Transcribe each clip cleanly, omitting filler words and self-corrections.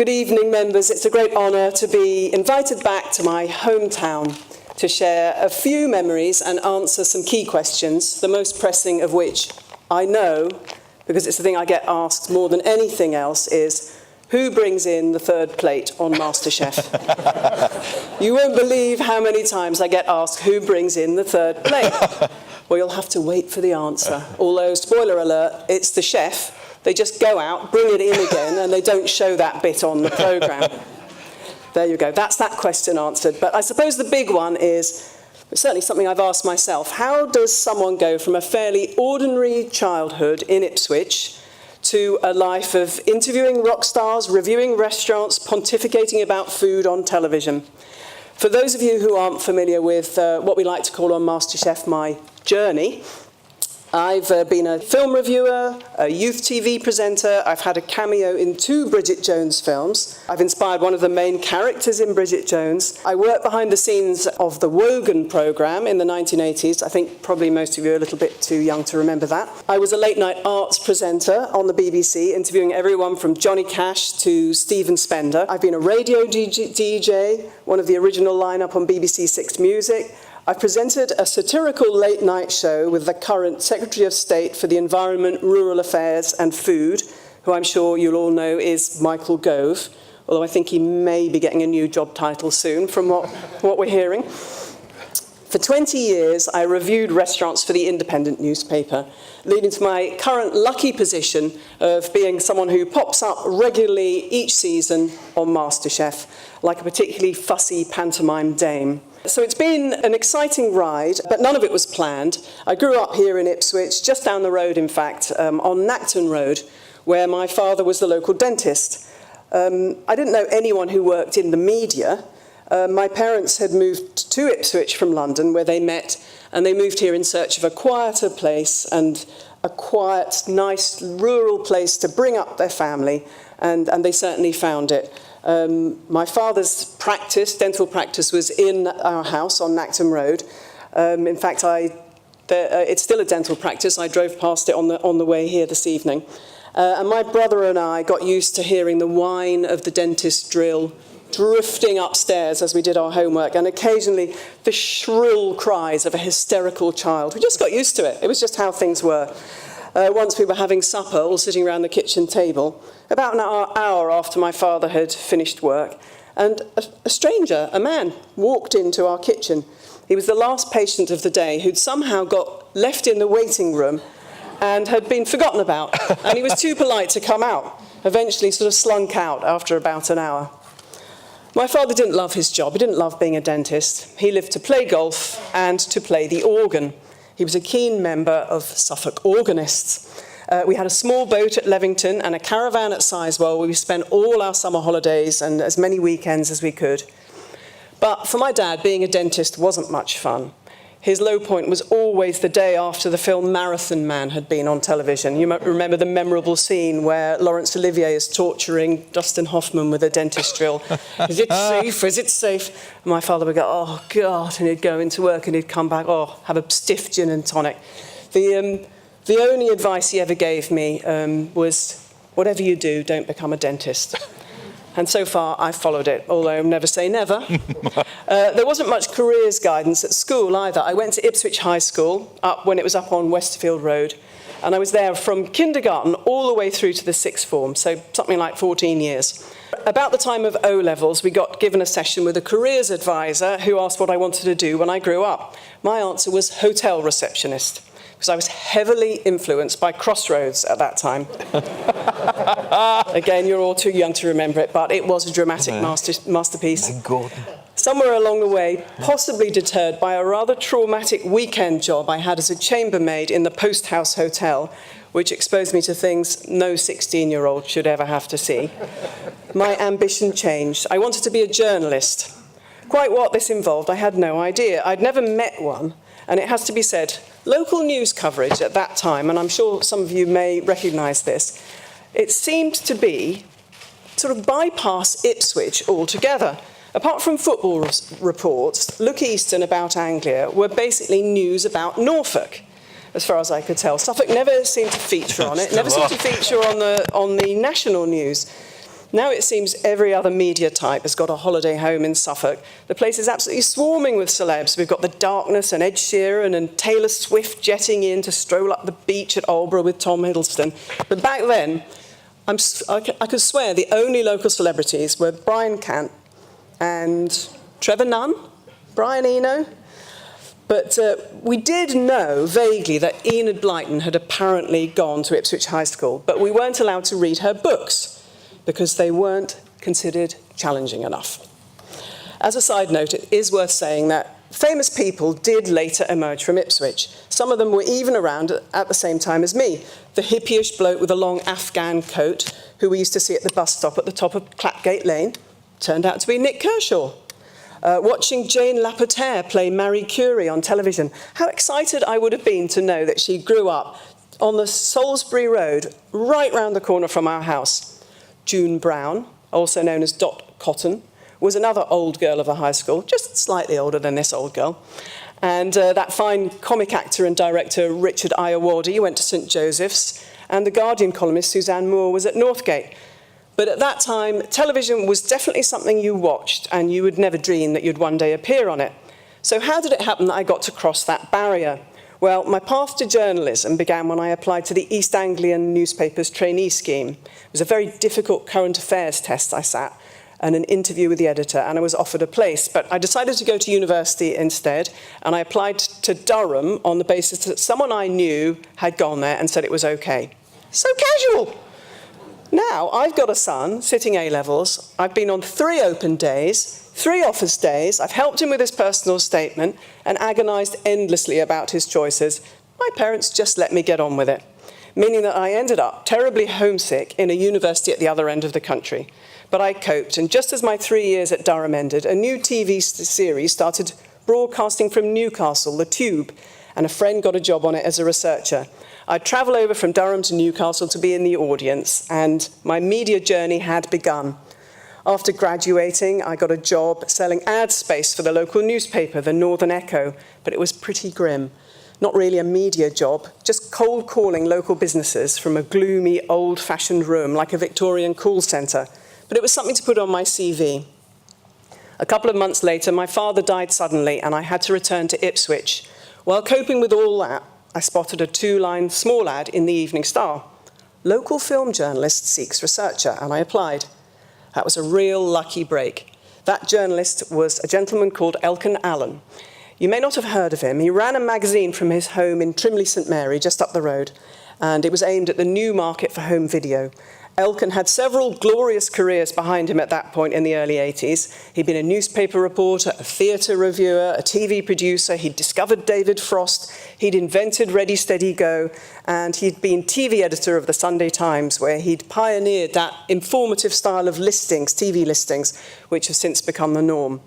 Good evening, members. It's a great honour to be invited back to my hometown to share a few memories and answer some key questions, the most pressing of which I know, because it's the thing I get asked more than anything else, is who brings in the third plate on MasterChef? You won't believe how many times I get asked who brings in the third plate. Well, you'll have to wait for the answer. Although, spoiler alert, it's the chef. They just go out, bring it in again, and they don't show that bit on the programme. There you go. That's that question answered. But I suppose the big one is, certainly something I've asked myself, how does someone go from a fairly ordinary childhood in Ipswich to a life of interviewing rock stars, reviewing restaurants, pontificating about food on television? For those of you who aren't familiar with what we like to call on MasterChef my journey, I've been a film reviewer, a youth TV presenter. I've had a cameo in 2 Bridget Jones films. I've inspired one of the main characters in Bridget Jones. I worked behind the scenes of the Wogan programme in the 1980s. I think probably most of you are a little bit too young to remember that. I was a late-night arts presenter on the BBC, interviewing everyone from Johnny Cash to Stephen Spender. I've been a radio DJ, one of the original lineup on BBC Six Music. I've presented a satirical late-night show with the current Secretary of State for the Environment, Rural Affairs and Food, who I'm sure you'll all know is Michael Gove, although I think he may be getting a new job title soon from what we're hearing. For 20 years, I reviewed restaurants for the Independent newspaper, leading to my current lucky position of being someone who pops up regularly each season on MasterChef, like a particularly fussy pantomime dame. So it's been an exciting ride, but none of it was planned. I grew up here in Ipswich, just down the road, in fact, on Nacton Road, where my father was the local dentist. I didn't know anyone who worked in the media. My parents had moved to Ipswich from London, where they met, and they moved here in search of a quieter place and a quiet, nice, rural place to bring up their family, and they certainly found it. My father's practice, dental practice, was in our house on Nacton Road. In fact, it's still a dental practice. I drove past it on the way here this evening. And my brother and I got used to hearing the whine of the dentist's drill drifting upstairs as we did our homework, and occasionally the shrill cries of a hysterical child. We just got used to it. It was just how things were. Once we were having supper, all sitting around the kitchen table, about an hour after my father had finished work, and a stranger, a man, walked into our kitchen. He was the last patient of the day who'd somehow got left in the waiting room and had been forgotten about, and he was too polite to come out, eventually sort of slunk out after about an hour. My father didn't love his job. He didn't love being a dentist. He lived to play golf and to play the organ. He was a keen member of Suffolk Organists. We had a small boat at Levington and a caravan at Sizewell where we spent all our summer holidays and as many weekends as we could. But for my dad, being a dentist wasn't much fun. His low point was always the day after the film Marathon Man had been on television. You might remember the memorable scene where Laurence Olivier is torturing Dustin Hoffman with a dentist drill. Is it safe? Is it safe? And my father would go, oh, God, and he'd go into work and he'd come back, oh, have a stiff gin and tonic. The only advice he ever gave me was, whatever you do, don't become a dentist. And so far, I've followed it, although never say never. There wasn't much careers guidance at school either. I went to Ipswich High School, when it was up on Westfield Road, and I was there from kindergarten all the way through to the sixth form, so something like 14 years. About the time of O-levels, we got given a session with a careers advisor who asked what I wanted to do when I grew up. My answer was hotel receptionist, because I was heavily influenced by Crossroads at that time. Again, you're all too young to remember it, but it was a dramatic masterpiece. Somewhere along the way, possibly deterred by a rather traumatic weekend job I had as a chambermaid in the Post House Hotel, which exposed me to things no 16-year-old should ever have to see, my ambition changed. I wanted to be a journalist. Quite what this involved, I had no idea. I'd never met one, and it has to be said, local news coverage at that time, and I'm sure some of you may recognise this, it seemed to be sort of bypass Ipswich altogether. Apart from football reports, Look East and About Anglia were basically news about Norfolk, as far as I could tell. Suffolk never seemed to feature on it, never seemed to feature on the national news. Now it seems every other media type has got a holiday home in Suffolk. The place is absolutely swarming with celebs. We've got The Darkness and Ed Sheeran and Taylor Swift jetting in to stroll up the beach at Aldeburgh with Tom Hiddleston. But back then, I could swear the only local celebrities were Brian Cant and Trevor Nunn, Brian Eno. But we did know vaguely that Enid Blyton had apparently gone to Ipswich High School, but we weren't allowed to read her books because they weren't considered challenging enough. As a side note, it is worth saying that famous people did later emerge from Ipswich. Some of them were even around at the same time as me. The hippie-ish bloke with a long Afghan coat who we used to see at the bus stop at the top of Clapgate Lane turned out to be Nick Kershaw. Watching Jane Lapotaire play Marie Curie on television, how excited I would have been to know that she grew up on the Salisbury Road, right round the corner from our house. June Brown, also known as Dot Cotton, was another old girl of the high school, just slightly older than this old girl. And that fine comic actor and director Richard Ayoade went to St Joseph's, and the Guardian columnist Suzanne Moore was at Northgate. But at that time, television was definitely something you watched, and you would never dream that you'd one day appear on it. So how did it happen that I got to cross that barrier? Well, my path to journalism began when I applied to the East Anglian newspaper's trainee scheme. It was a very difficult current affairs test I sat, and an interview with the editor, and I was offered a place. But I decided to go to university instead, and I applied to Durham on the basis that someone I knew had gone there and said it was okay. So casual! Now, I've got a son sitting A-levels. I've been on 3 open days, 3 office days. I've helped him with his personal statement and agonised endlessly about his choices. My parents just let me get on with it, meaning that I ended up terribly homesick in a university at the other end of the country. But I coped, and just as my 3 years at Durham ended, a new TV series started broadcasting from Newcastle, The Tube, and a friend got a job on it as a researcher. I'd travel over from Durham to Newcastle to be in the audience, and my media journey had begun. After graduating, I got a job selling ad space for the local newspaper, the Northern Echo, but it was pretty grim. Not really a media job, just cold calling local businesses from a gloomy, old-fashioned room like a Victorian call centre. But it was something to put on my CV. A couple of months later, my father died suddenly, and I had to return to Ipswich. While coping with all that, I spotted a 2-line small ad in the Evening Star. Local film journalist seeks researcher, and I applied. That was a real lucky break. That journalist was a gentleman called Elkin Allen. You may not have heard of him. He ran a magazine from his home in Trimley St Mary, just up the road, and it was aimed at the new market for home video. Elkin had several glorious careers behind him at that point in the early 80s. He'd been a newspaper reporter, a theatre reviewer, a TV producer. He'd discovered David Frost. He'd invented Ready, Steady, Go. And he'd been TV editor of the Sunday Times, where he'd pioneered that informative style of listings, TV listings, which have since become the norm.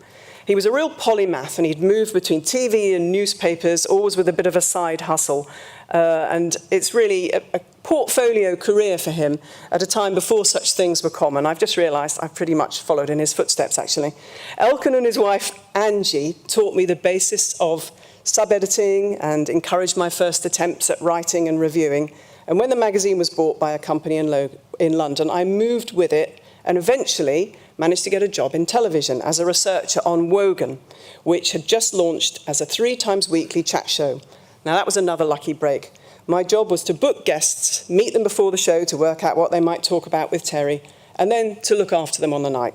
He was a real polymath, and he'd moved between TV and newspapers, always with a bit of a side hustle. And it's really a portfolio career for him at a time before such things were common. I've just realised I've pretty much followed in his footsteps, actually. Elkin and his wife, Angie, taught me the basis of sub-editing and encouraged my first attempts at writing and reviewing. And when the magazine was bought by a company in London, I moved with it and eventually managed to get a job in television as a researcher on Wogan, which had just launched as a 3 times weekly chat show. Now, that was another lucky break. My job was to book guests, meet them before the show to work out what they might talk about with Terry, and then to look after them on the night.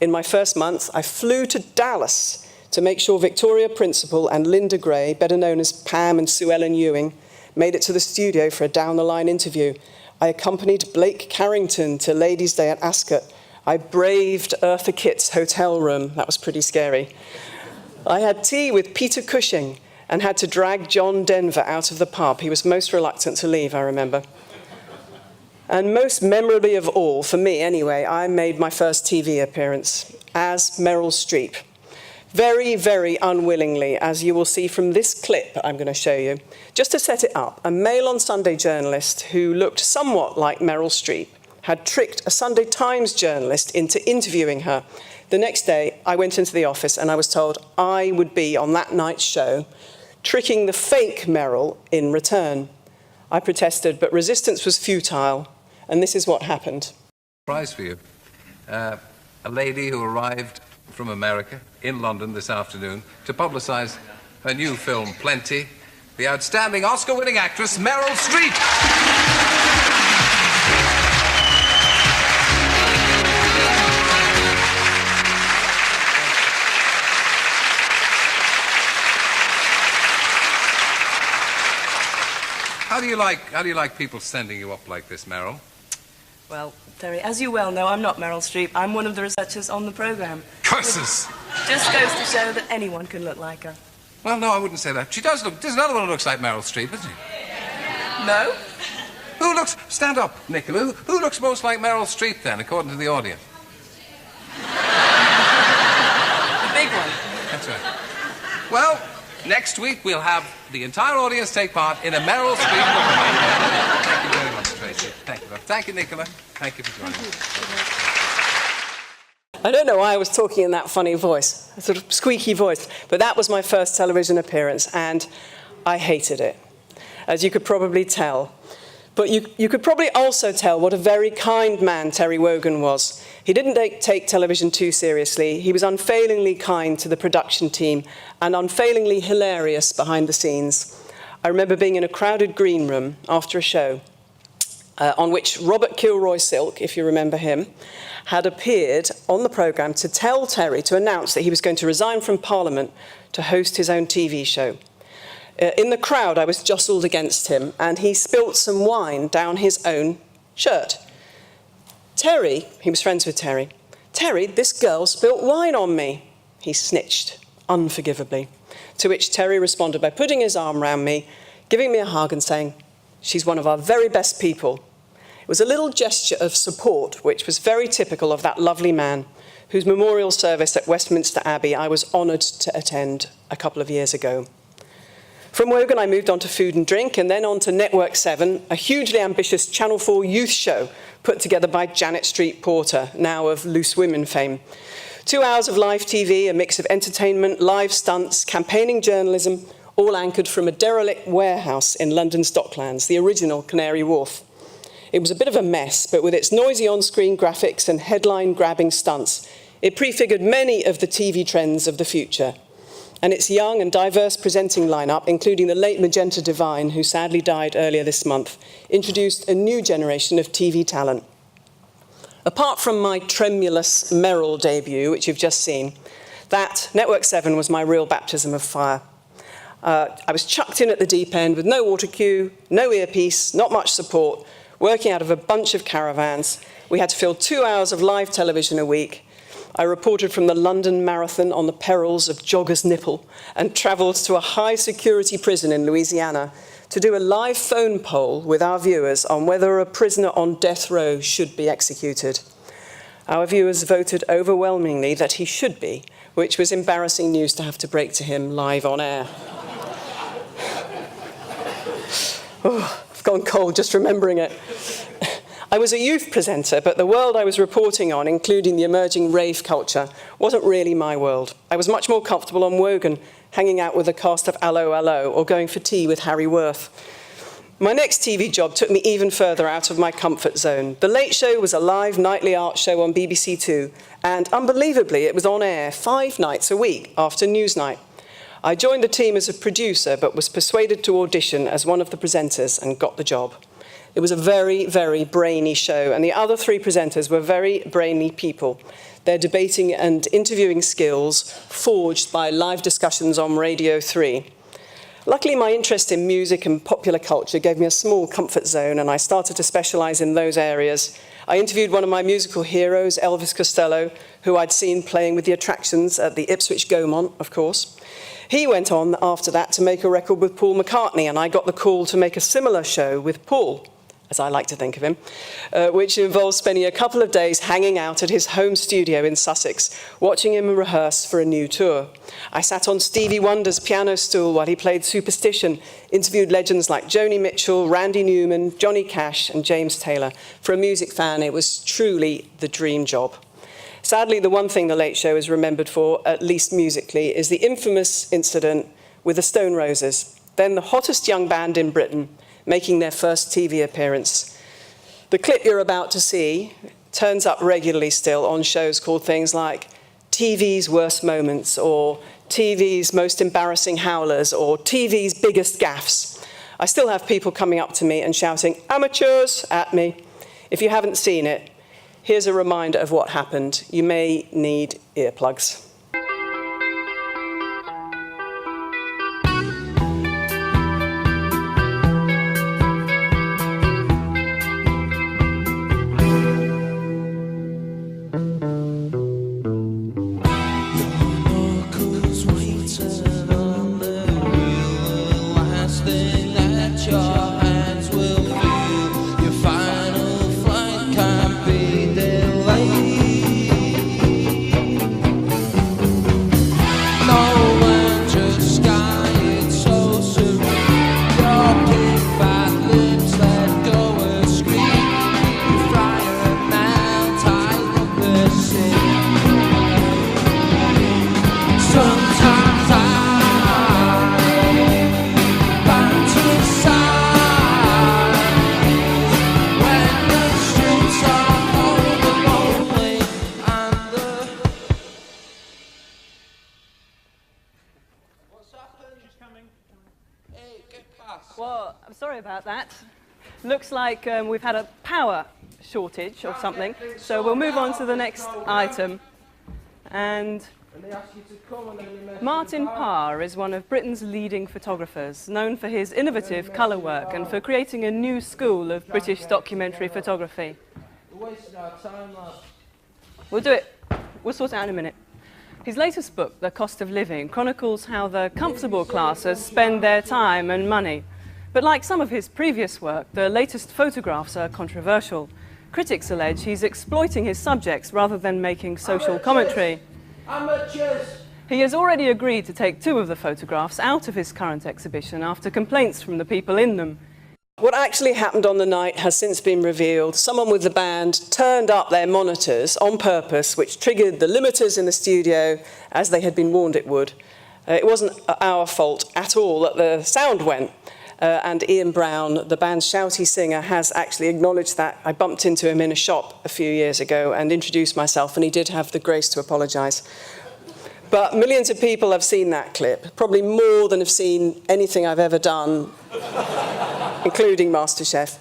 In my first month, I flew to Dallas to make sure Victoria Principal and Linda Gray, better known as Pam and Sue Ellen Ewing, made it to the studio for a down-the-line interview. I accompanied Blake Carrington to Ladies' Day at Ascot. I braved Eartha Kitt's hotel room. That was pretty scary. I had tea with Peter Cushing and had to drag John Denver out of the pub. He was most reluctant to leave, I remember. And most memorably of all, for me anyway, I made my first TV appearance as Meryl Streep. Very, very unwillingly, as you will see from this clip I'm going to show you. Just to set it up, a Mail on Sunday journalist who looked somewhat like Meryl Streep had tricked a Sunday Times journalist into interviewing her. The next day, I went into the office and I was told I would be on that night's show, tricking the fake Meryl in return. I protested, but resistance was futile, and this is what happened. Prize for you. a lady who arrived from America in London this afternoon to publicise her new film, Plenty, the outstanding Oscar-winning actress Meryl Streep. How do you like people sending you up like this, Meryl? Well, Terry, as you well know, I'm not Meryl Streep. I'm one of the researchers on the programme. Curses! Just goes to show that anyone can look like her. Well, no, I wouldn't say that. She does look... There's another one who looks like Meryl Streep, isn't she? No? Who looks... Stand up, Nicola. Who looks most like Meryl Streep, then, according to the audience? The big one. That's right. Well, next week we'll have the entire audience take part in a Meryl Streep performance. Thank you very much, Tracey. Thank you. Thank you, Nicola. Thank you for joining us. I don't know why I was talking in that funny voice, a sort of squeaky voice, but that was my first television appearance, and I hated it, as you could probably tell. But you could probably also tell what a very kind man Terry Wogan was. He didn't take television too seriously. He was unfailingly kind to the production team and unfailingly hilarious behind the scenes. I remember being in a crowded green room after a show on which Robert Kilroy Silk, if you remember him, had appeared on the programme to tell Terry to announce that he was going to resign from Parliament to host his own TV show. In the crowd, I was jostled against him, and he spilt some wine down his own shirt. Terry, he was friends with Terry. Terry, this girl spilt wine on me, he snitched unforgivably. To which Terry responded by putting his arm round me, giving me a hug and saying, "She's one of our very best people." It was a little gesture of support, which was very typical of that lovely man, whose memorial service at Westminster Abbey I was honoured to attend a couple of years ago. From Wogan, I moved on to Food and Drink, and then on to Network 7, a hugely ambitious Channel 4 youth show put together by Janet Street Porter, now of Loose Women fame. 2 hours of live TV, a mix of entertainment, live stunts, campaigning journalism, all anchored from a derelict warehouse in London's Docklands, the original Canary Wharf. It was a bit of a mess, but with its noisy on-screen graphics and headline-grabbing stunts, it prefigured many of the TV trends of the future. And its young and diverse presenting lineup, including the late Magenta Divine, who sadly died earlier this month, introduced a new generation of TV talent. Apart from my tremulous Meryl debut, which you've just seen, that Network 7 was my real baptism of fire. I was chucked in at the deep end with no water cue, no earpiece, not much support, working out of a bunch of caravans. We had to fill 2 hours of live television a week. I reported from the London Marathon on the perils of jogger's nipple and travelled to a high-security prison in Louisiana to do a live phone poll with our viewers on whether a prisoner on death row should be executed. Our viewers voted overwhelmingly that he should be, which was embarrassing news to have to break to him live on air. Oh, I've gone cold just remembering it. I was a youth presenter, but the world I was reporting on, including the emerging rave culture, wasn't really my world. I was much more comfortable on Wogan, hanging out with a cast of Allo Allo or going for tea with Harry Worth. My next TV job took me even further out of my comfort zone. The Late Show was a live nightly art show on BBC Two, and unbelievably, it was on air 5 nights a week after Newsnight. I joined the team as a producer, but was persuaded to audition as one of the presenters and got the job. It was a very, very brainy show, and the other 3 presenters were very brainy people. Their debating and interviewing skills forged by live discussions on Radio 3. Luckily, my interest in music and popular culture gave me a small comfort zone, and I started to specialise in those areas. I interviewed one of my musical heroes, Elvis Costello, who I'd seen playing with the Attractions at the Ipswich Gaumont, of course. He went on after that to make a record with Paul McCartney, and I got the call to make a similar show with Paul, as I like to think of him, which involves spending a couple of days hanging out at his home studio in Sussex, watching him rehearse for a new tour. I sat on Stevie Wonder's piano stool while he played Superstition, interviewed legends like Joni Mitchell, Randy Newman, Johnny Cash, and James Taylor. For a music fan, it was truly the dream job. Sadly, the one thing The Late Show is remembered for, at least musically, is the infamous incident with the Stone Roses, then the hottest young band in Britain, making their first TV appearance. The clip you're about to see turns up regularly still on shows called things like TV's Worst Moments, or TV's Most Embarrassing Howlers, or TV's Biggest Gaffes. I still have people coming up to me and shouting "amateurs" at me. If you haven't seen it, here's a reminder of what happened. You may need earplugs. Well, I'm sorry about that. Looks like we've had a power shortage or something, so we'll move on to the next item. And Martin Parr is one of Britain's leading photographers, known for his innovative colour work and for creating a new school of British documentary photography. We'll do it. We'll sort it out in a minute. His latest book, The Cost of Living, chronicles how the comfortable classes spend their time and money. But like some of his previous work, the latest photographs are controversial. Critics allege he's exploiting his subjects rather than making social commentary. He has already agreed to take 2 of the photographs out of his current exhibition after complaints from the people in them. What actually happened on the night has since been revealed. Someone with the band turned up their monitors on purpose, which triggered the limiters in the studio, as they had been warned it would. It wasn't our fault at all that the sound went. And Ian Brown, the band's shouty singer, has actually acknowledged that. I bumped into him in a shop a few years ago and introduced myself, and he did have the grace to apologise. But millions of people have seen that clip, probably more than have seen anything I've ever done, including MasterChef.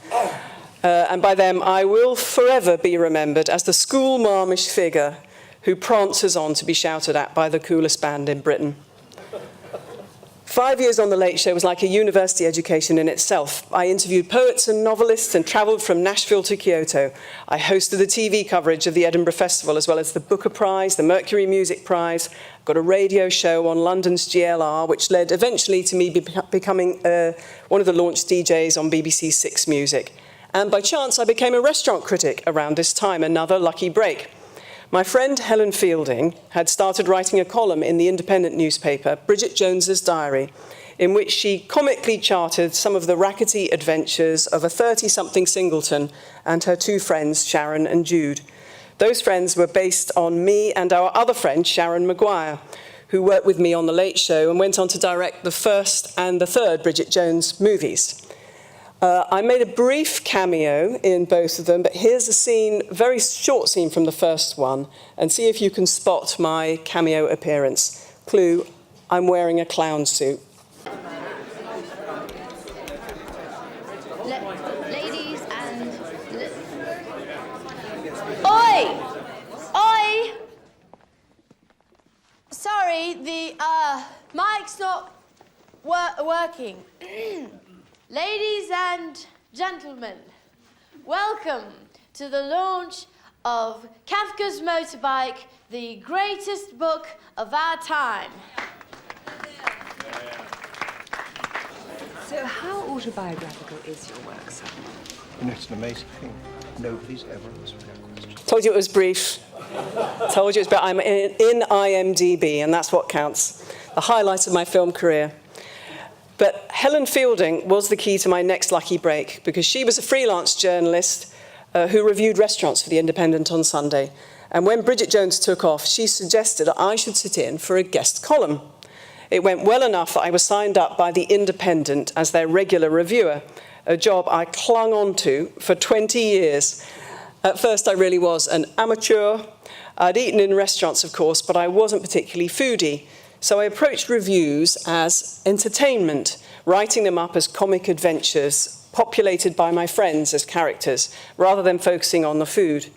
And by them, I will forever be remembered as the school-marmish figure who prances on to be shouted at by the coolest band in Britain. 5 years on The Late Show was like a university education in itself. I interviewed poets and novelists and travelled from Nashville to Kyoto. I hosted the TV coverage of the Edinburgh Festival, as well as the Booker Prize, the Mercury Music Prize. Got a radio show on London's GLR, which led eventually to me becoming one of the launch DJs on BBC Six Music. And by chance, I became a restaurant critic around this time, another lucky break. My friend Helen Fielding had started writing a column in the independent newspaper, Bridget Jones's Diary, in which she comically charted some of the rackety adventures of a 30-something singleton and her 2 friends, Sharon and Jude. Those friends were based on me and our other friend, Sharon Maguire, who worked with me on The Late Show and went on to direct the first and the third Bridget Jones movies. I made a brief cameo in both of them, but here's a scene, very short scene from the first one, and see if you can spot my cameo appearance. Clue, I'm wearing a clown suit. Ladies and... Oi! Oi! Sorry, the mic's not working. Ladies and gentlemen, welcome to the launch of Kafka's Motorbike, the greatest book of our time. So how autobiographical is your work, sir? You know, it's an amazing thing. Nobody's ever asked me that question. Told you it was brief. Told you it was brief. I'm in IMDb, and that's what counts. The highlight of my film career. But Helen Fielding was the key to my next lucky break, because she was a freelance journalist who reviewed restaurants for The Independent on Sunday. And when Bridget Jones took off, she suggested I should sit in for a guest column. It went well enough that I was signed up by The Independent as their regular reviewer, a job I clung on to for 20 years. At first, I really was an amateur. I'd eaten in restaurants, of course, but I wasn't particularly foodie. So I approached reviews as entertainment, writing them up as comic adventures, populated by my friends as characters, rather than focusing on the food.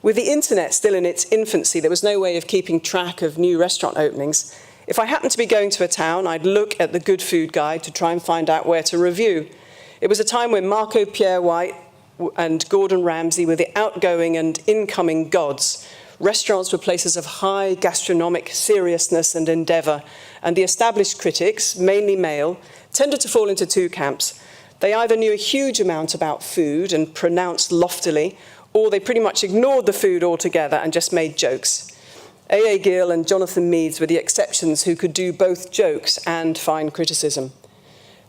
With the internet still in its infancy, there was no way of keeping track of new restaurant openings. If I happened to be going to a town, I'd look at the Good Food Guide to try and find out where to review. It was a time when Marco Pierre White and Gordon Ramsay were the outgoing and incoming gods. Restaurants were places of high gastronomic seriousness and endeavour, and the established critics, mainly male, tended to fall into two camps. They either knew a huge amount about food and pronounced loftily, or they pretty much ignored the food altogether and just made jokes. A.A. Gill and Jonathan Meades were the exceptions who could do both jokes and fine criticism.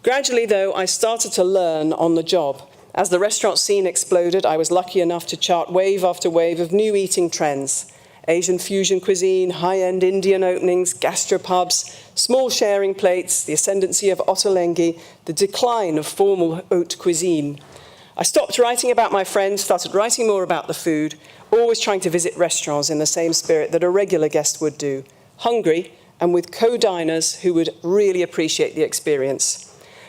Gradually, though, I started to learn on the job. As the restaurant scene exploded, I was lucky enough to chart wave after wave of new eating trends. Asian fusion cuisine, high-end Indian openings, gastropubs, small sharing plates, the ascendancy of ottolenghi, the decline of formal haute cuisine. I stopped writing about my friends, started writing more about the food, always trying to visit restaurants in the same spirit that a regular guest would do, hungry and with co-diners who would really appreciate the experience.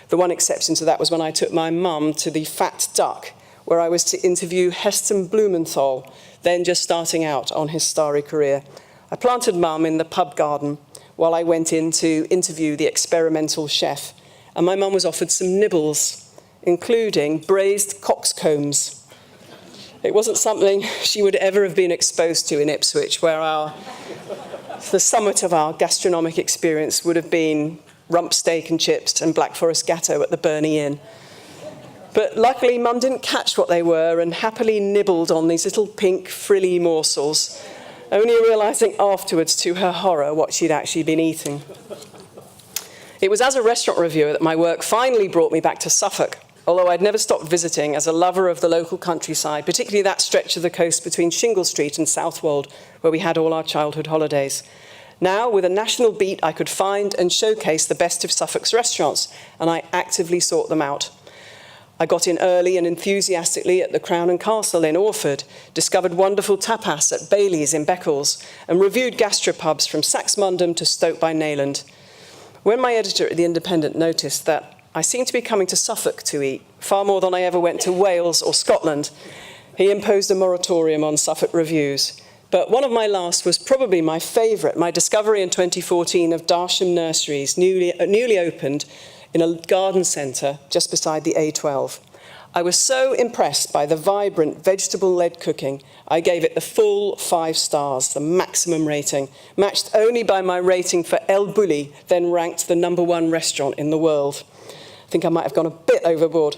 The one exception to that was when I took my mum to the Fat Duck, where I was to interview Heston Blumenthal, then just starting out on his starry career. I planted Mum in the pub garden while I went in to interview the experimental chef, and my mum was offered some nibbles, including braised coxcombs. It wasn't something she would ever have been exposed to in Ipswich, where the summit of our gastronomic experience would have been rump steak and chips and Black Forest Gatto at the Burney Inn. But luckily, Mum didn't catch what they were and happily nibbled on these little pink frilly morsels, only realising afterwards, to her horror, what she'd actually been eating. It was as a restaurant reviewer that my work finally brought me back to Suffolk, although I'd never stopped visiting as a lover of the local countryside, particularly that stretch of the coast between Shingle Street and Southwold, where we had all our childhood holidays. Now, with a national beat, I could find and showcase the best of Suffolk's restaurants, and I actively sought them out. I got in early and enthusiastically at the Crown and Castle in Orford, discovered wonderful tapas at Bailey's in Beccles, and reviewed gastropubs from Saxmundham to Stoke by Nayland. When my editor at The Independent noticed that I seemed to be coming to Suffolk to eat, far more than I ever went to Wales or Scotland, he imposed a moratorium on Suffolk reviews. But one of my last was probably my favourite, my discovery in 2014 of Darsham Nurseries, newly opened in a garden centre just beside the A12. I was so impressed by the vibrant vegetable-led cooking, I gave it the full 5 stars, the maximum rating, matched only by my rating for El Bulli, then ranked the #1 restaurant in the world. I think I might have gone a bit overboard.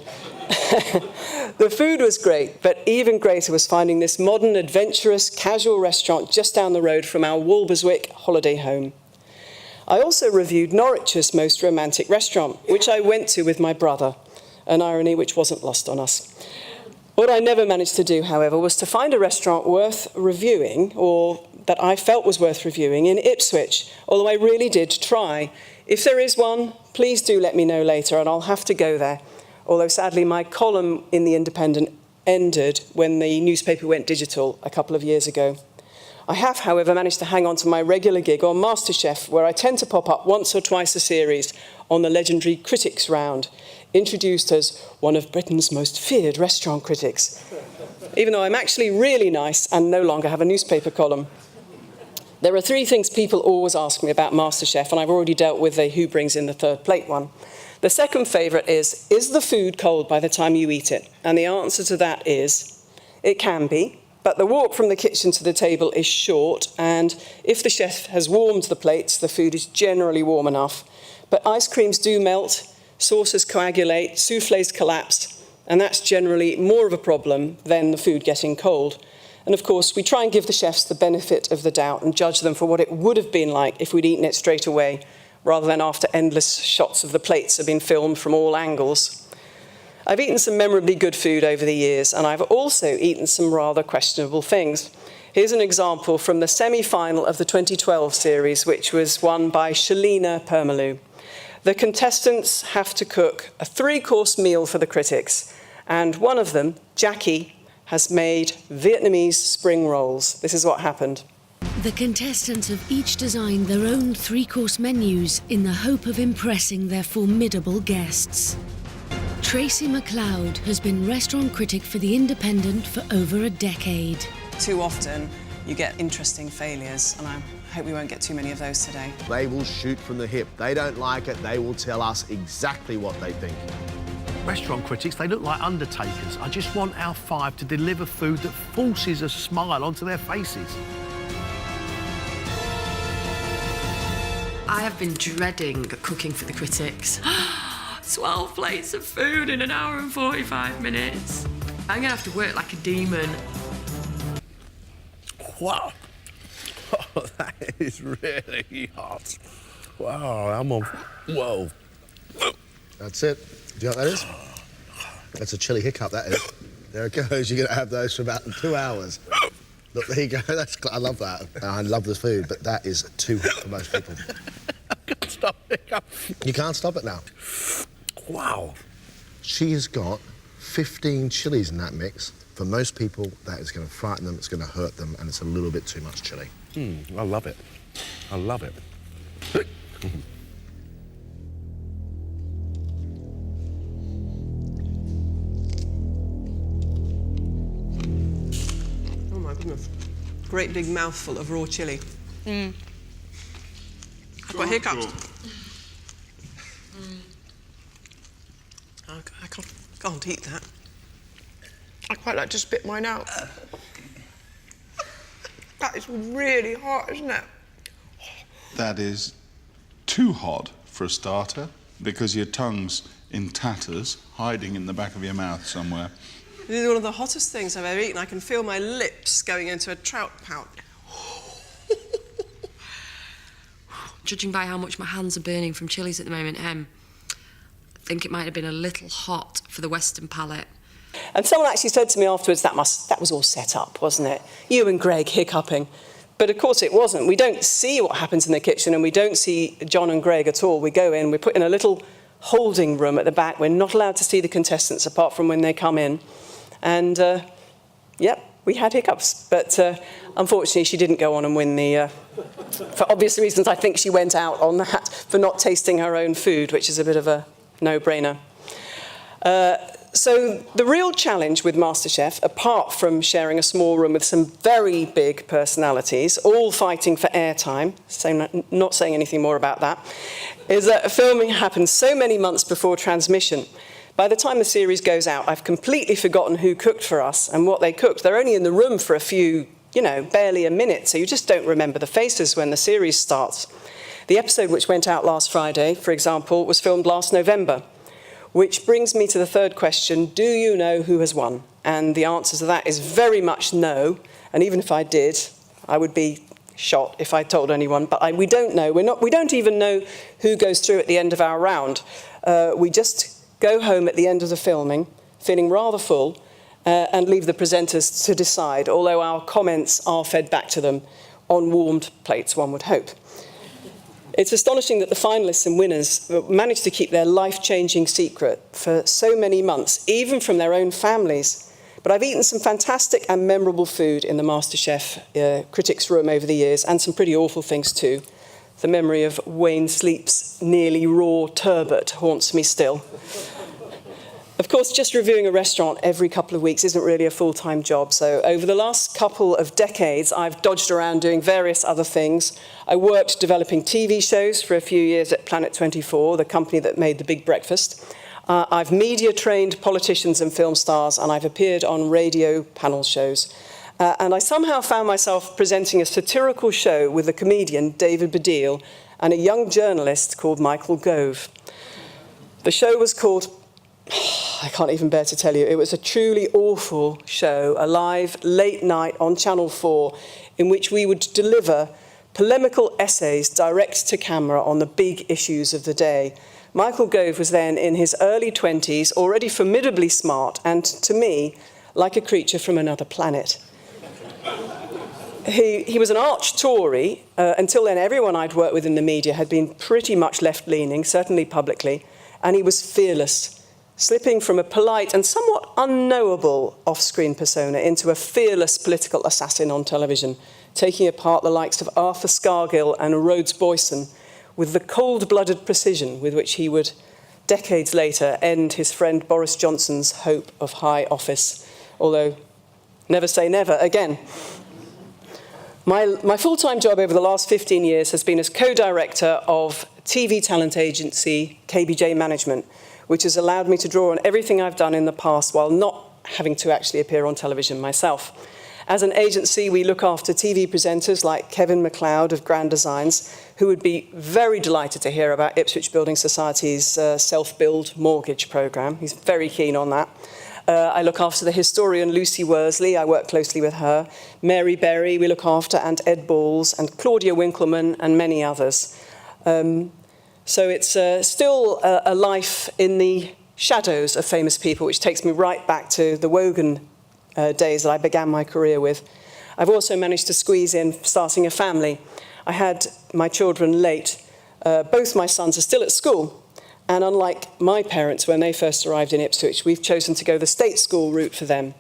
The food was great, but even greater was finding this modern, adventurous, casual restaurant just down the road from our Walberswick holiday home. I also reviewed Norwich's most romantic restaurant, which I went to with my brother, an irony which wasn't lost on us. What I never managed to do, however, was to find a restaurant worth reviewing, or that I felt was worth reviewing, in Ipswich, although I really did try. If there is one, please do let me know later, and I'll have to go there. Although sadly my column in The Independent ended when the newspaper went digital a couple of years ago. I have, however, managed to hang on to my regular gig on MasterChef, where I tend to pop up once or twice a series on the legendary Critics Round, introduced as one of Britain's most feared restaurant critics, even though I'm actually really nice and no longer have a newspaper column. There are 3 things people always ask me about MasterChef, and I've already dealt with the who brings in the third plate one. The second favourite is the food cold by the time you eat it? And the answer to that is, it can be, but the walk from the kitchen to the table is short, and if the chef has warmed the plates, the food is generally warm enough. But ice creams do melt, sauces coagulate, soufflés collapse, and that's generally more of a problem than the food getting cold. And of course, we try and give the chefs the benefit of the doubt and judge them for what it would have been like if we'd eaten it straight away, rather than after endless shots of the plates have been filmed from all angles. I've eaten some memorably good food over the years, and I've also eaten some rather questionable things. Here's an example from the semi-final of the 2012 series, which was won by Shalina Permaloo. The contestants have to cook a 3-course meal for the critics, and one of them, Jackie, has made Vietnamese spring rolls. This is what happened. The contestants have each designed their own three-course menus in the hope of impressing their formidable guests. Tracey MacLeod has been restaurant critic for The Independent for over a decade. Too often, you get interesting failures, and I hope we won't get too many of those today. They will shoot from the hip. They don't like it, they will tell us exactly what they think. Restaurant critics, they look like undertakers. I just want our five to deliver food that forces a smile onto their faces. I have been dreading cooking for the critics. 12 plates of food in an hour and 45 minutes. I'm gonna have to work like a demon. Wow. Oh, that is really hot. Wow, I'm on... Whoa. That's it. Do you know what that is? That's a chilli hiccup, that is. There it goes. You're going to have those for about 2 hours. Look, there you go. I love that. I love the food, but that is too hot for most people. I can't stop hiccup. You can't stop it now. Wow. She has got 15 chilies in that mix. For most people, that is going to frighten them, it's going to hurt them, and it's a little bit too much chili. I love it. I love it. Oh my goodness. Great big mouthful of raw chilli. I've got hiccups. I can't eat that. I quite like to spit mine out. That is really hot, isn't it? That is too hot for a starter, because your tongue's in tatters, hiding in the back of your mouth somewhere. This is one of the hottest things I've ever eaten. I can feel my lips going into a trout pout. Judging by how much my hands are burning from chilies at the moment, I think it might have been a little hot for the Western palate. And someone actually said to me afterwards, that was all set up, wasn't it? You and Greg hiccuping. But of course it wasn't. We don't see what happens in the kitchen, and we don't see John and Greg at all. We go in, we're put in a little holding room at the back. We're not allowed to see the contestants apart from when they come in. And, yep, we had hiccups. But unfortunately, she didn't go on and win the... for obvious reasons, I think she went out on that for not tasting her own food, which is a bit of a no-brainer. So the real challenge with MasterChef, apart from sharing a small room with some very big personalities, all fighting for airtime, so not saying anything more about that, is that filming happens so many months before transmission. By the time the series goes out, I've completely forgotten who cooked for us and what they cooked. They're only in the room for a few, barely a minute, so you just don't remember the faces when the series starts. The episode which went out last Friday, for example, was filmed last November. Which brings me to the third question, do you know who has won? And the answer to that is very much no. And even if I did, I would be shot if I told anyone. But we don't know. We don't even know who goes through at the end of our round. We just go home at the end of the filming, feeling rather full, and leave the presenters to decide, although our comments are fed back to them on warmed plates, one would hope. It's astonishing that the finalists and winners managed to keep their life-changing secret for so many months, even from their own families. But I've eaten some fantastic and memorable food in the MasterChef critics' room over the years, and some pretty awful things too. The memory of Wayne Sleep's nearly raw turbot haunts me still. Of course, just reviewing a restaurant every couple of weeks isn't really a full-time job, so over the last couple of decades, I've dodged around doing various other things. I worked developing TV shows for a few years at Planet 24, the company that made The Big Breakfast. I've media-trained politicians and film stars, and I've appeared on radio panel shows. And I somehow found myself presenting a satirical show with the comedian David Baddiel and a young journalist called Michael Gove. The show was called... I can't even bear to tell you. It was a truly awful show, a live late night on Channel 4, in which we would deliver polemical essays direct to camera on the big issues of the day. Michael Gove was then in his early 20s, already formidably smart, and to me, like a creature from another planet. He was an arch Tory. Until then, everyone I'd worked with in the media had been pretty much left-leaning, certainly publicly, and he was fearless. slipping from a polite and somewhat unknowable off-screen persona into a fearless political assassin on television, taking apart the likes of Arthur Scargill and Rhodes Boyson with the cold-blooded precision with which he would, decades later, end his friend Boris Johnson's hope of high office. Although, never say never again. My full-time job over the last 15 years has been as co-director of TV talent agency KBJ Management, which has allowed me to draw on everything I've done in the past while not having to actually appear on television myself. As an agency, we look after TV presenters like Kevin MacLeod of Grand Designs, who would be very delighted to hear about Ipswich Building Society's self-build mortgage programme. He's very keen on that. I look after the historian Lucy Worsley. I work closely with her. Mary Berry we look after, and Ed Balls, and Claudia Winkleman, and many others. So it's still a life in the shadows of famous people, which takes me right back to the Wogan days that I began my career with. I've also managed to squeeze in starting a family. I had my children late. Both my sons are still at school. And unlike my parents when they first arrived in Ipswich, we've chosen to go the state school route for them.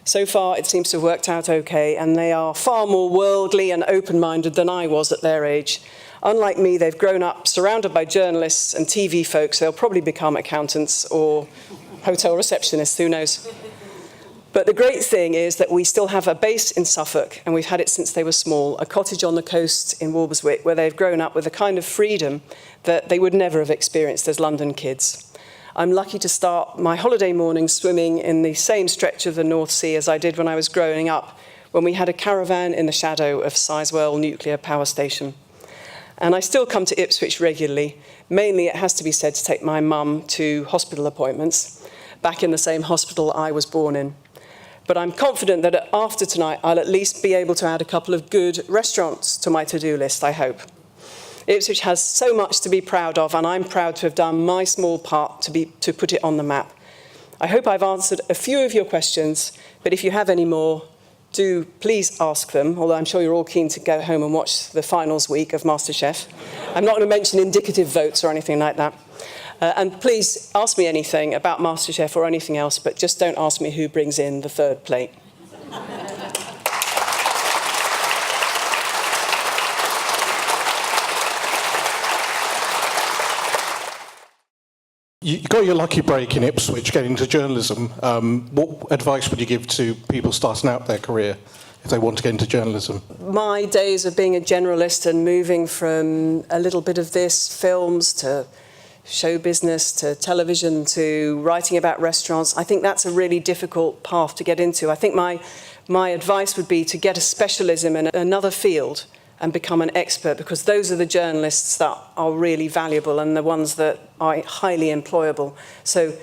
So far, it seems to have worked out okay, and they are far more worldly and open-minded than I was at their age. Unlike me, they've grown up surrounded by journalists and TV folks. They'll probably become accountants or hotel receptionists, who knows. But the great thing is that we still have a base in Suffolk, and we've had it since they were small, a cottage on the coast in Walberswick, where they've grown up with a kind of freedom that they would never have experienced as London kids. I'm lucky to start my holiday mornings swimming in the same stretch of the North Sea as I did when I was growing up, when we had a caravan in the shadow of Sizewell Nuclear Power Station. And I still come to Ipswich regularly. Mainly, it has to be said, to take my mum to hospital appointments, back in the same hospital I was born in. But I'm confident that after tonight, I'll at least be able to add a couple of good restaurants to my to-do list, I hope. Ipswich has so much to be proud of, and I'm proud to have done my small part to put it on the map. I hope I've answered a few of your questions, but if you have any more, do please ask them, although I'm sure you're all keen to go home and watch the finals week of MasterChef. I'm not going to mention indicative votes or anything like that. And please ask me anything about MasterChef or anything else, but just don't ask me who brings in the third plate. You got your lucky break in Ipswich getting into journalism. What advice would you give to people starting out their career if they want to get into journalism? My days of being a generalist and moving from a little bit of this, films, to show business, to television, to writing about restaurants, I think that's a really difficult path to get into. I think my advice would be to get a specialism in another field and become an expert, because those are the journalists that are really valuable and the ones that are highly employable. So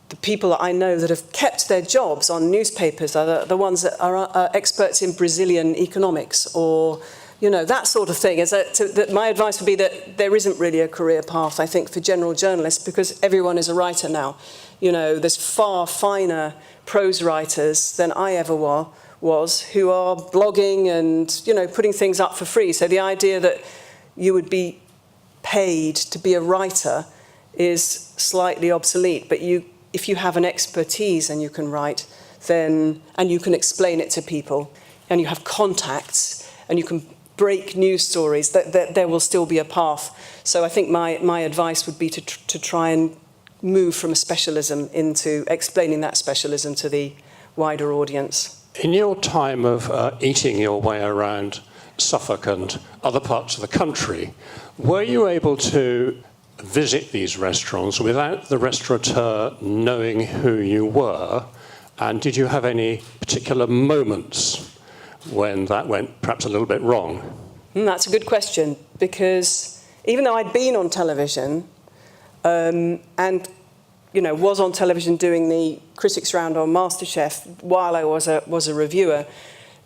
the people that I know that have kept their jobs on newspapers are the ones that are experts in Brazilian economics, or that sort of thing. My advice would be that there isn't really a career path, I think, for general journalists, because everyone is a writer now. There's far finer prose writers than I ever was, who are blogging and, putting things up for free. So the idea that you would be paid to be a writer is slightly obsolete. But if you have an expertise and you can write, and you can explain it to people, and you have contacts, and you can break news stories, that there will still be a path. So I think my advice would be to try and move from a specialism into explaining that specialism to the wider audience. In your time of eating your way around Suffolk and other parts of the country, were you able to visit these restaurants without the restaurateur knowing who you were? And did you have any particular moments when that went perhaps a little bit wrong? That's a good question, because even though I'd been on television and was on television doing the critics round on MasterChef while I was a reviewer,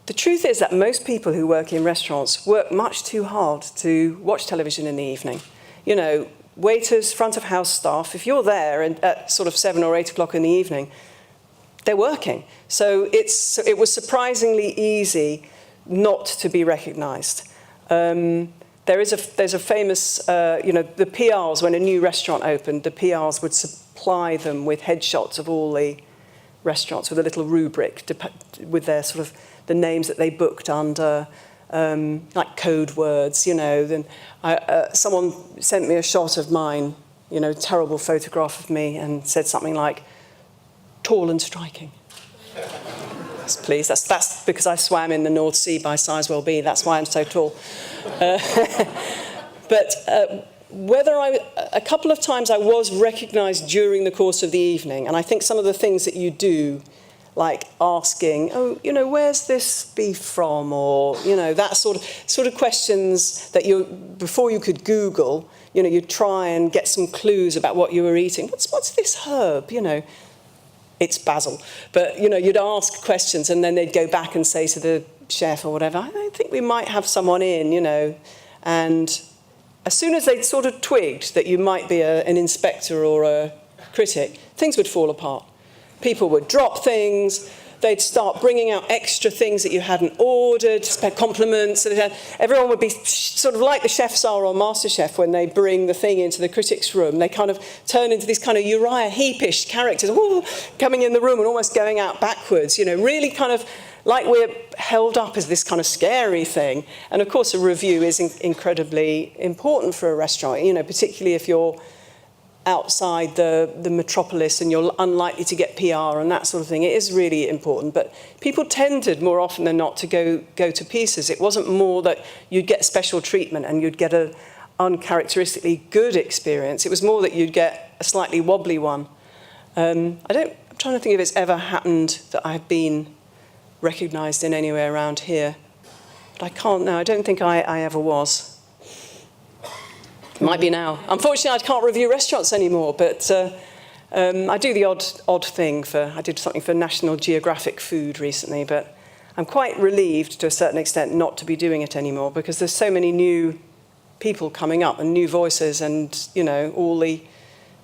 the truth is that most people who work in restaurants work much too hard to watch television in the evening. Waiters, front of house staff, if you're there at sort of 7 or 8 o'clock in the evening, they're working. So it was surprisingly easy not to be recognised. There's a famous, the PRs, when a new restaurant opened, the PRs would supply them with headshots of all the restaurants with a little rubric with their sort of the names that they booked under, like code words, you know. Then someone sent me a shot of mine, you know, terrible photograph of me, and said something like, tall and striking. Yes, please, that's because I swam in the North Sea by Sizewell B, that's why I'm so tall. But a couple of times I was recognised during the course of the evening, and I think some of the things that you do, like asking, oh, you know, where's this beef from, or, you know, that sort of questions that before you could Google, you know, you'd try and get some clues about what you were eating. What's this herb, you know? It's basil. But, you know, you'd ask questions, and then they'd go back and say to the chef or whatever, I think we might have someone in, you know. And as soon as they'd sort of twigged that you might be an inspector or a critic, things would fall apart. People would drop things, they'd start bringing out extra things that you hadn't ordered, compliments. Everyone would be sort of like the chefs are on MasterChef when they bring the thing into the critics' room. They kind of turn into these kind of Uriah Heepish characters, coming in the room and almost going out backwards, you know, really kind of like we're held up as this kind of scary thing. And of course, a review is incredibly important for a restaurant, you know, particularly if you're outside the metropolis and you're unlikely to get PR and that sort of thing. It is really important. But people tended more often than not to go to pieces. It wasn't more that you'd get special treatment and you'd get an uncharacteristically good experience. It was more that you'd get a slightly wobbly one. I'm trying to think if it's ever happened that I've been recognised in anywhere around here. But I can't now. I don't think I ever was. Might be now. Unfortunately, I can't review restaurants anymore, but I do the odd thing. I did something for National Geographic Food recently, but I'm quite relieved to a certain extent not to be doing it anymore, because there's so many new people coming up and new voices and, you know, all the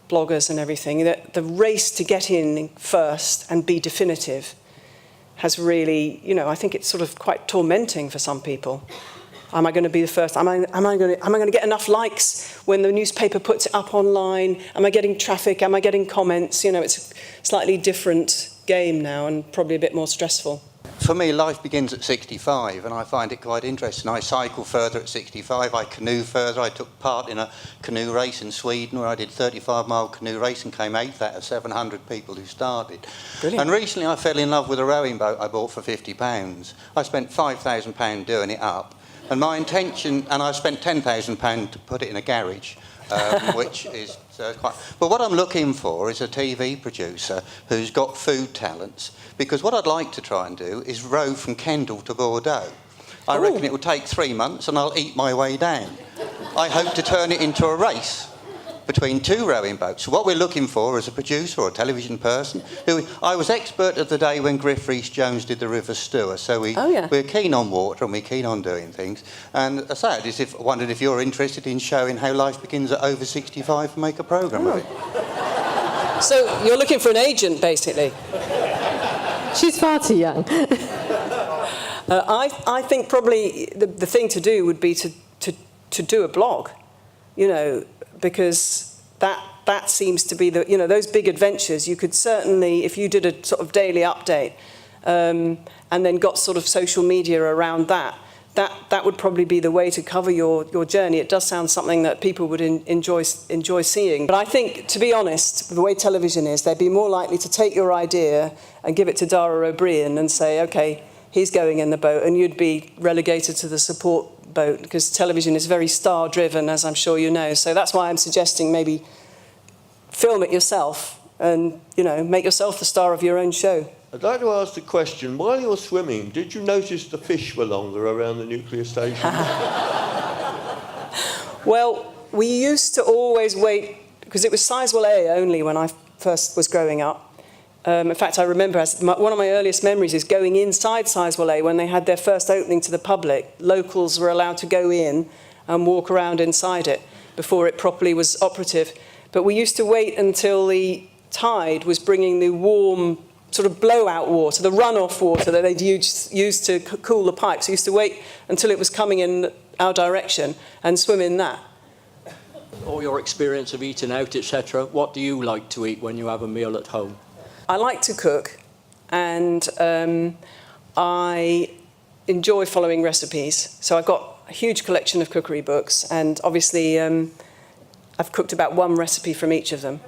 bloggers and everything. That the race to get in first and be definitive has really, you know, I think it's sort of quite tormenting for some people. Am I going to be the first? Am I going to get enough likes when the newspaper puts it up online? Am I getting traffic? Am I getting comments? You know, it's a slightly different game now and probably a bit more stressful. For me, life begins at 65, and I find it quite interesting. I cycle further at 65, I canoe further. I took part in a canoe race in Sweden where I did a 35-mile canoe race and came 8th out of 700 people who started. Brilliant. And recently I fell in love with a rowing boat I bought for £50. I spent £5,000 doing it up. And my intention, and I spent £10,000 to put it in a garage, which is quite... But what I'm looking for is a TV producer who's got food talents, because what I'd like to try and do is row from Kendal to Bordeaux. I reckon it will take 3 months and I'll eat my way down. I hope to turn it into a race between 2 rowing boats. So what we're looking for is a producer or a television person who... I was expert of the day when Griff Rhys-Jones did the River Stour, so we're keen on water and we're keen on doing things. And I wondered if you're interested in showing how life begins at over 65 and make a programme of it. So you're looking for an agent, basically? She's far too young. I think probably the thing to do would be to do a blog, you know, because that seems to be you know, those big adventures. You could certainly, if you did a sort of daily update and then got sort of social media around that would probably be the way to cover your journey. It does sound something that people would enjoy seeing. But I think, to be honest, the way television is, they'd be more likely to take your idea and give it to Dara O'Brien and say, OK, he's going in the boat, and you'd be relegated to the support boat, because television is very star-driven, as I'm sure you know. So that's why I'm suggesting maybe film it yourself and, you know, make yourself the star of your own show. I'd like to ask the question, while you're swimming, did you notice the fish were longer around the nuclear station? Well, we used to always wait, because it was Sizewell A only when I first was growing up. In fact, I remember one of my earliest memories is going inside Sizewell A when they had their first opening to the public. Locals were allowed to go in and walk around inside it before it properly was operative. But we used to wait until the tide was bringing the warm sort of blowout water, the runoff water that they'd used to cool the pipes. We used to wait until it was coming in our direction and swim in that. or your experience of eating out, etc., what do you like to eat when you have a meal at home? I like to cook, and I enjoy following recipes. So I've got a huge collection of cookery books, and obviously I've cooked about one recipe from each of them.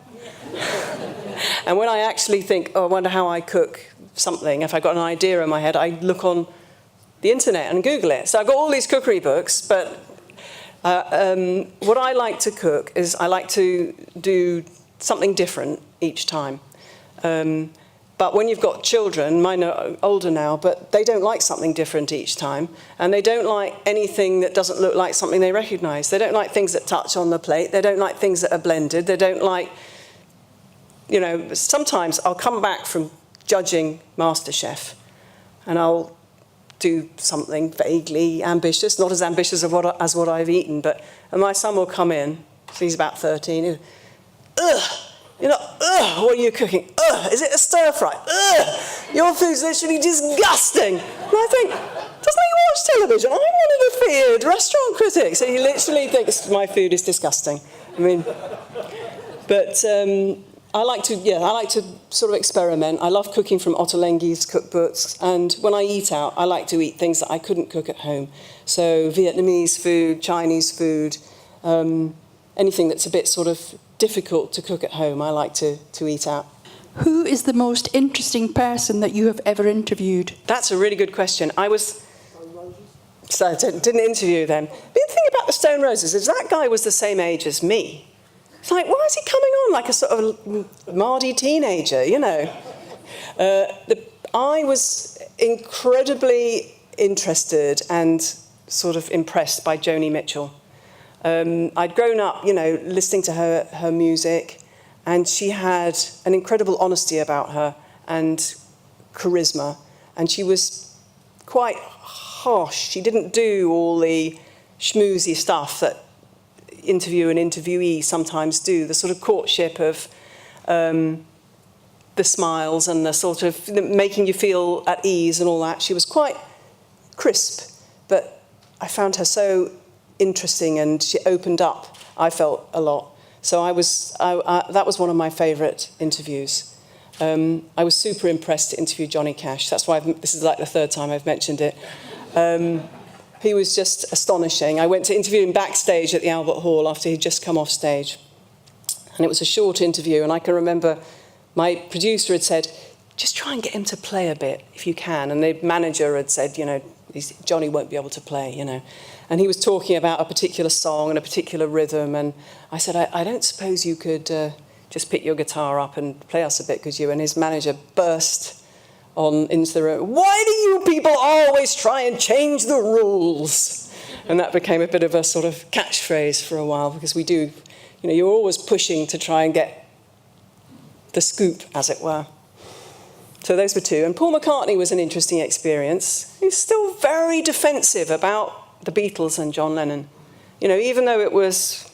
And when I actually think, oh, I wonder how I cook something, if I've got an idea in my head, I look on the internet and Google it. So I've got all these cookery books, but what I like to cook is I like to do something different each time. But when you've got children, mine are older now, but they don't like something different each time. And they don't like anything that doesn't look like something they recognise. They don't like things that touch on the plate. They don't like things that are blended. They don't like, you know, sometimes I'll come back from judging MasterChef and I'll do something vaguely ambitious, not as ambitious as what I've eaten, and my son will come in, so he's about 13, and, what are you cooking? Is it a stir fry? Your food's literally disgusting. And I think, doesn't he watch television? I'm one of the feared restaurant critics. So he literally thinks my food is disgusting. I mean, but I like to sort of experiment. I love cooking from Ottolenghi's cookbooks, and when I eat out, I like to eat things that I couldn't cook at home. So Vietnamese food, Chinese food, anything that's a bit sort of difficult to cook at home, I like to eat out. Who is the most interesting person that you have ever interviewed? That's a really good question. I didn't interview them. But the thing about the Stone Roses is that guy was the same age as me. It's like, why is he coming on like a sort of mardy teenager, you know? I was incredibly interested and sort of impressed by Joni Mitchell. I'd grown up, you know, listening to her music, and she had an incredible honesty about her and charisma, and she was quite harsh. She didn't do all the schmoozy stuff that interview and interviewee sometimes do, the sort of courtship of the smiles and the sort of making you feel at ease and all that. She was quite crisp, but I found her so interesting, and she opened up, I felt, a lot. So that was one of my favourite interviews. I was super impressed to interview Johnny Cash. That's why this is like the third time I've mentioned it. He was just astonishing. I went to interview him backstage at the Albert Hall after he'd just come off stage. And it was a short interview, and I can remember my producer had said, just try and get him to play a bit, if you can. And the manager had said, you know, Johnny won't be able to play, you know. And he was talking about a particular song and a particular rhythm, and I said, I don't suppose you could just pick your guitar up and play us a bit, could you? And his manager burst into the room. Why do you people always try and change the rules? And that became a bit of a sort of catchphrase for a while, because we do, you know, you're always pushing to try and get the scoop, as it were. So those were two. And Paul McCartney was an interesting experience. He's still very defensive about the Beatles and John Lennon. You know, even though it was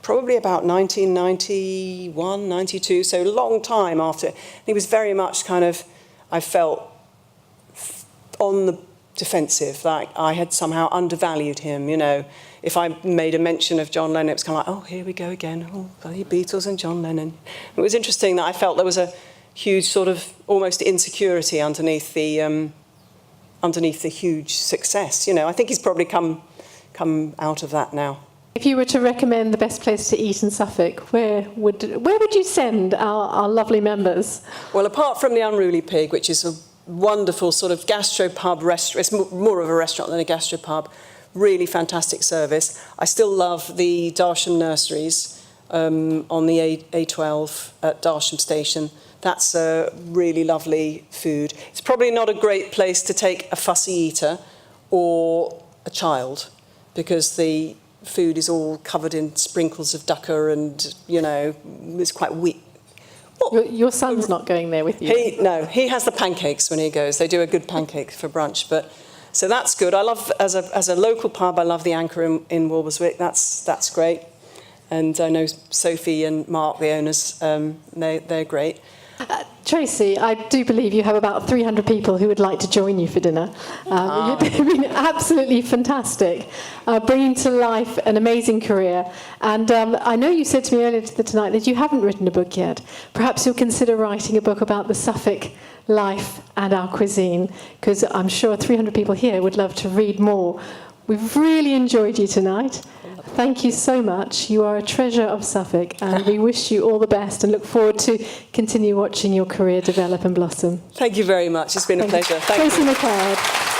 probably about 1991, 92, so a long time after, he was very much kind of, I felt, on the defensive, like I had somehow undervalued him, you know. If I made a mention of John Lennon, it was kind of like, oh, here we go again, oh, bloody Beatles and John Lennon. It was interesting that I felt there was a huge sort of almost insecurity underneath the huge success. You know, I think he's probably come out of that now. If you were to recommend the best place to eat in Suffolk, where would you send our lovely members? Well, apart from the Unruly Pig, which is a wonderful sort of gastropub restaurant, it's more of a restaurant than a gastropub, really fantastic service. I still love the Darsham Nurseries on the A12 at Darsham Station. That's a really lovely food. It's probably not a great place to take a fussy eater or a child, because the food is all covered in sprinkles of dukkha and, you know, it's quite weak. Your son's not going there with you? No, he has the pancakes when he goes. They do a good pancake for brunch. So that's good. I love, as a local pub, I love the Anchor in Walberswick. That's great. And I know Sophie and Mark, the owners, they're great. Tracy, I do believe you have about 300 people who would like to join you for dinner. You've been absolutely fantastic, bringing to life an amazing career. And I know you said to me earlier tonight that you haven't written a book yet. Perhaps you'll consider writing a book about the Suffolk life and our cuisine, because I'm sure 300 people here would love to read more. We've really enjoyed you tonight. Thank you so much. You are a treasure of Suffolk, and we wish you all the best and look forward to continue watching your career develop and blossom. Thank you very much. It's been a pleasure. Thank you. Tracey MacLeod.